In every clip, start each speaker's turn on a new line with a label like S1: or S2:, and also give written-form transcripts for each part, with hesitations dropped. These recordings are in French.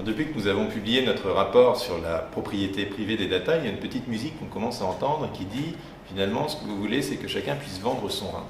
S1: Depuis que nous avons publié notre rapport sur la propriété privée des data, il y a une petite musique qu'on commence à entendre qui dit finalement ce que vous voulez c'est que chacun puisse vendre son rein.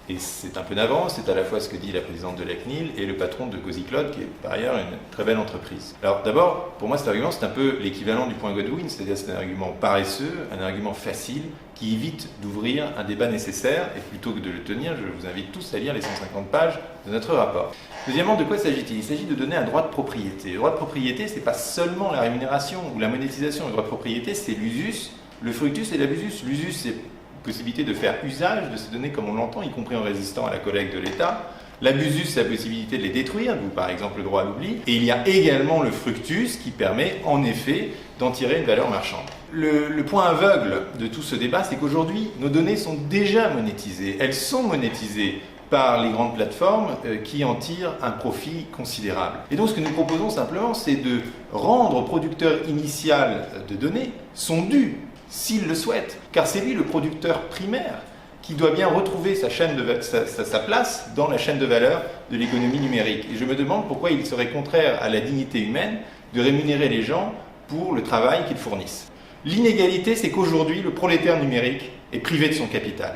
S1: Et c'est un peu navrant, c'est à la fois ce que dit la présidente de la CNIL et le patron de Cozy Cloud, qui est par ailleurs une très belle entreprise. Alors d'abord, pour moi cet argument c'est un peu l'équivalent du point Godwin, c'est-à-dire c'est un argument paresseux, un argument facile, qui évite d'ouvrir un débat nécessaire, et plutôt que de le tenir, je vous invite tous à lire les 150 pages de notre rapport. Deuxièmement, de quoi s'agit-il? Il s'agit de donner un droit de propriété. Le droit de propriété, c'est pas seulement la rémunération ou la monétisation. Le droit de propriété, c'est l'usus, le fructus et l'abusus. L'usus, c'est possibilité de faire usage de ces données comme on l'entend, y compris en résistant à la collecte de l'État. L'abusus, c'est la possibilité de les détruire, d'où par exemple le droit à l'oubli. Et il y a également le fructus qui permet en effet d'en tirer une valeur marchande. Le point aveugle de tout ce débat, c'est qu'aujourd'hui, nos données sont déjà monétisées. Elles sont monétisées par les grandes plateformes qui en tirent un profit considérable. Et donc ce que nous proposons simplement, c'est de rendre au producteur initial de données son dû, s'il le souhaite, car c'est lui le producteur primaire qui doit bien retrouver sa place dans la chaîne de valeur de l'économie numérique. Et je me demande pourquoi il serait contraire à la dignité humaine de rémunérer les gens pour le travail qu'ils fournissent. L'inégalité, c'est qu'aujourd'hui, le prolétaire numérique est privé de son capital.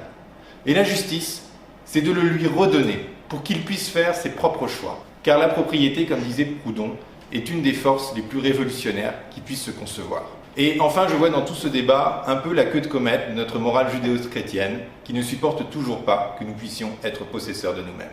S1: Et l'injustice, c'est de le lui redonner pour qu'il puisse faire ses propres choix. Car la propriété, comme disait Proudhon, est une des forces les plus révolutionnaires qui puissent se concevoir. Et enfin, je vois dans tout ce débat un peu la queue de comète de notre morale judéo-chrétienne qui ne supporte toujours pas que nous puissions être possesseurs de nous-mêmes.